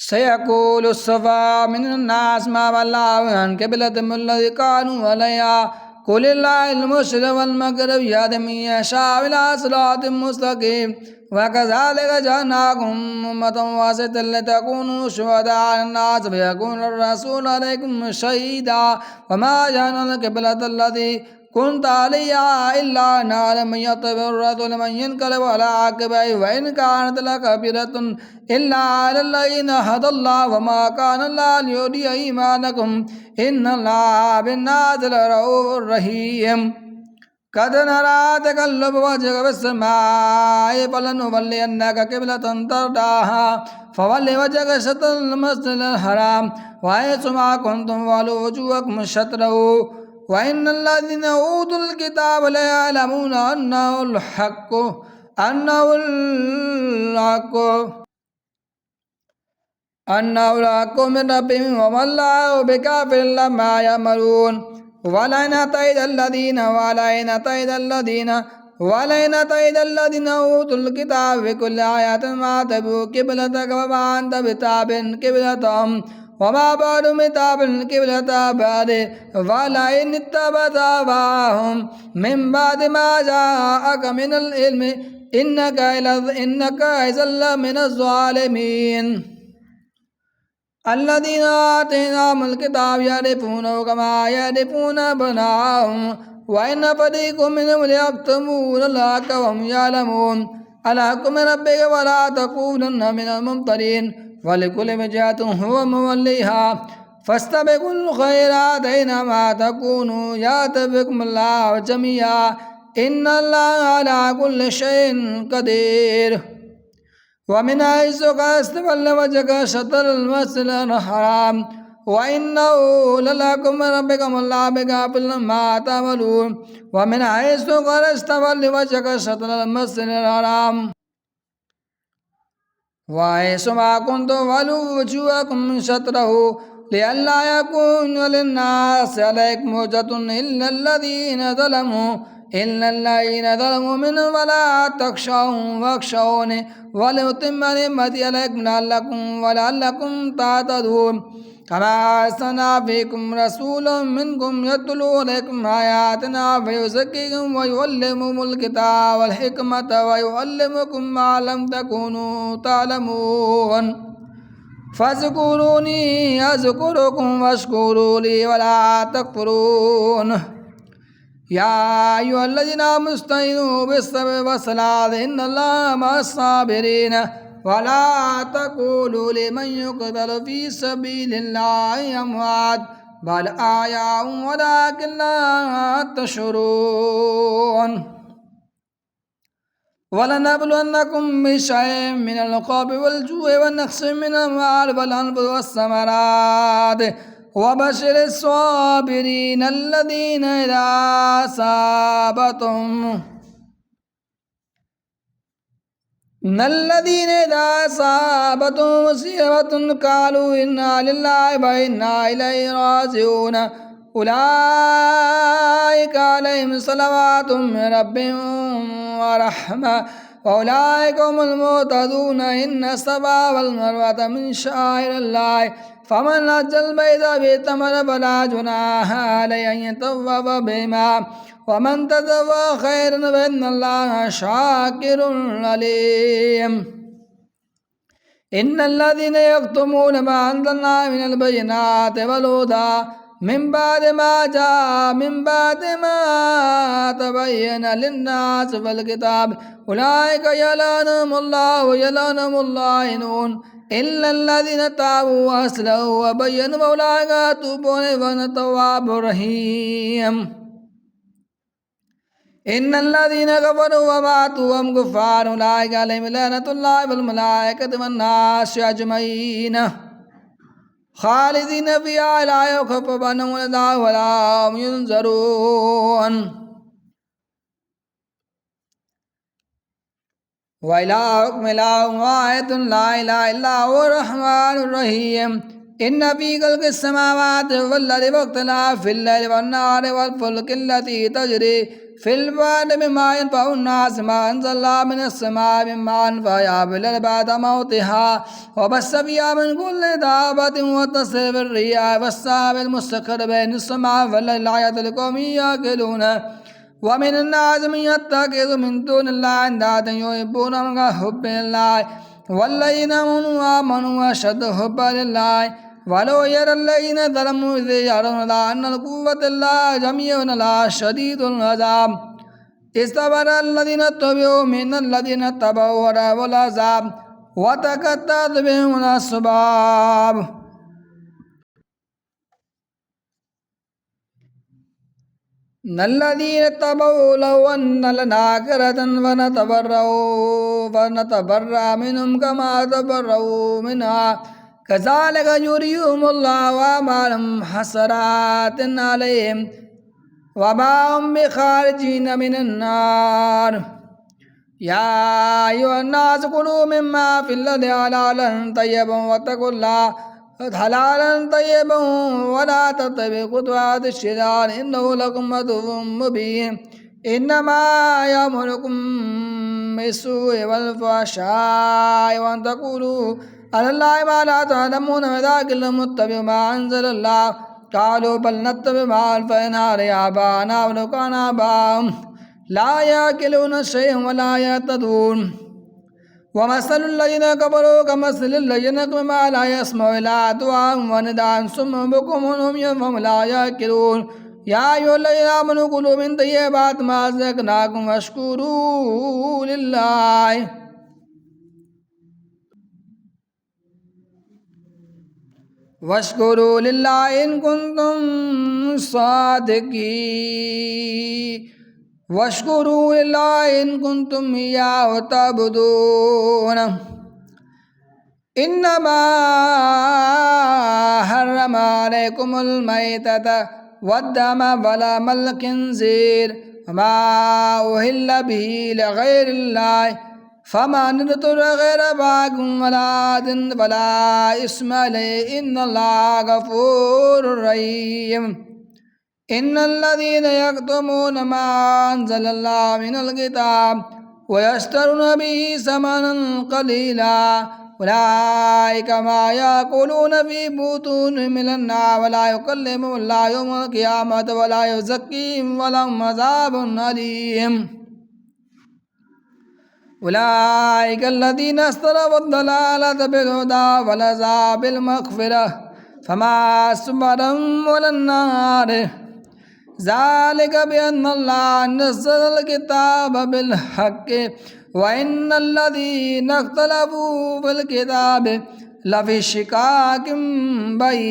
سيقول الصفا من الناس ما ولاهم عن قبلتهم الذي كانوا عليها قل الله المشرق والمغرب يهدي من يشاء إلى صراط مستقيم وكذلك جعلناكم أمة وسطا لتكونوا شهداء على الناس ويكون الرسول عليكم شهيدا وما جعلنا القبلة التي كنت عليها إلا نعلم من يتبع الرسول من ينقلب على عقبيه وإن كانت لكبيرة إلا على الذين هدى الله وما كان الله ليضيع إيمانكم إن الله بالناس لرؤوف رحيم قد نرى تقلب وجهك في السماء فلنولينك قبلة ترضاها فول وجهك شطر المسجد الحرام وحيث ما كنتم فولوا وجوهكم شطره وإن الذين أوتوا الكتاب ليعلمون أنه الحق من ربهم وما الله بكافر لما يأمرون ولئن أتيت الذين أوتوا الكتاب بكل آية ما تبعوا قبلتك وما أنت بتابع قبلتهم وما بعد متاب القبلة بعد ولئن اتبعت أهواءهم من بعد ما جاءك من العلم إنك إذا لمن الظالمين الذين آتيناهم الكتاب يعرفونه كما يعرفون أبناءهم وإن فريقا منهم ليكتمون الحق وهم يعلمون الحق من ربك ولا تكونن من الممترين ولكل وجهة هو موليها فاستبقوا الخيرات أينما تكونوا يأت بكم الله جميعا إن الله على كل شيء قدير ومن حيث استقل وجهك شطر المسجد الحرام وإنه للحق من ربكم الله بغافل ما تعملون ومن حيث استقل وجهك شطر المسجد الحرام وحيث ما كنتم فولوا وجوهكم شطره لئلا يكون للناس عليكم حجة إلا الذين ظلموا منهم ولا تخشوهم واخشوني ولأتم نعمتي عليكم لعلكم تهتدون كما أرسلنا فيكم رسولا منكم يتلو عليكم آياتنا فيزكيكم ويعلمكم الكتاب والحكمة ويعلمكم ما لم تكونوا تعلمون فاذكروني أذكركم واشكروا لي ولا تكفرون يا أيها الذين آمنوا استعينوا بالصبر والصلاة إن الله مع الصابرين ولا تقولوا لمن يقتل في سبيل الله أموات بل أحياء ولكن لا تشعرون ولنبلونكم بشيء من الخوف والجوع والنقص من الأموال والأنفس والثمرات وبشر الصابرين الذين إذا أصابتهم مصيبة قالوا إنا لله وإنا إليه راجعون أولئك عليهم صلوات من ربهم ورحمة وأولئك هم المهتدون إن الصفا والمروة من شعائر الله فمن حج البيت فاعتمر فلا جناح عليه أن يطوف بهما ومن تطوع خيرا فإن الله شاكر عليم إن الذين يكتمون ما أنزلنا من البينات والهدى من بعد ما تبين للناس في الكتاب أولئك يلعنهم الله ويلعنهم اللاعنون إلا الذين تابوا وأصلحوا وبينوا فأولئك أتوب عليهم وأنا التواب الرحيم إن الذين كفروا وماتوا وهم كفار أولئك عليهم لعنة الله والملائكة والناس أجمعين خالدين فيها لا يخفف عنهم العذاب ولا هم ينظرون وإلهكم إله واحد لا إله إلا هو الرحمن الرحيم إن في خلق السماوات والأرض واختلاف الليل والنهار والفلك التي تجري في البحر بما ينفع الناس ما أنزل الله من السماء من ماء فأحيا بالأرض بعد موتها وبث فيها من كل دابة وتصريف الرياح والسحاب المسخر بين السماء والأرض لآيات لقوم يعقلون ومن الناس من يتخذ من دون الله أندادا يحبونهم كحب الله والذين آمنوا أشد حبا لله ولو يرى الذين ظلموا إذ يرون أن القوة الله جميعا لا شديد العذاب استبر الذين اتبعوا من الذين اتبعوا ورأوا العذاب وتقطعت بهم الأسباب الذين اتبعوا لو أن لنا كرة فنتبرأ منهم كما تبرأوا منا كذلك يريهم الله أعمالهم حسرات عليهم وما هم بخارجين من النار يا أيها الناس كلوا مما في الأرض حلالا طيبا واتقوا الله حلالا طيبا ولا تتبعوا خطوات الشيطان إنه لكم عدو مبين إنما يأمركم بالسوء والفحشاء وأن تقولوا على الله ما لا تعلمون وإذا قيل اتبعوا ما أنزل الله قالوا بل نتبع ما ألفينا عليه آباءنا ولو كان آباءهم لا يأكلون شيئا ولا يهتدون ومثل الذين كفروا كمثل الذين يكفرون ما لا يسمعوا إلا دعاء ونداء صم بكم عمي فهم لا يأكلون يا أيها الذين آمنوا كلوا من طيبات ما رزقناكم واشكروا لله إن كنتم صادقين واشكروا لله إن كنتم إياه تعبدون إنما حرم عليكم الميتة والدم ولحم الخنزير وما أهل به لغير الله فمن اضطر غير باغ ولا عاد فلا إثم عليه إن الله غفور رحيم إن الذين يكتمون ما أنزل الله من الكتاب ويشترون به ثمنا قليلا أولئك ما يأكلون في بطونهم من النار ولا يكلمهم الله يوم القيامة ولا يزكيهم ولهم عذاب أليم أولئك الذين اشتروا الضلالة بالهدى والعذاب بالمغفرة فما أصبرهم على النار ذلك بأن الله نزل الكتاب بالحق وإن الذين اختلفوا في الكتاب لفي شقاق بعيد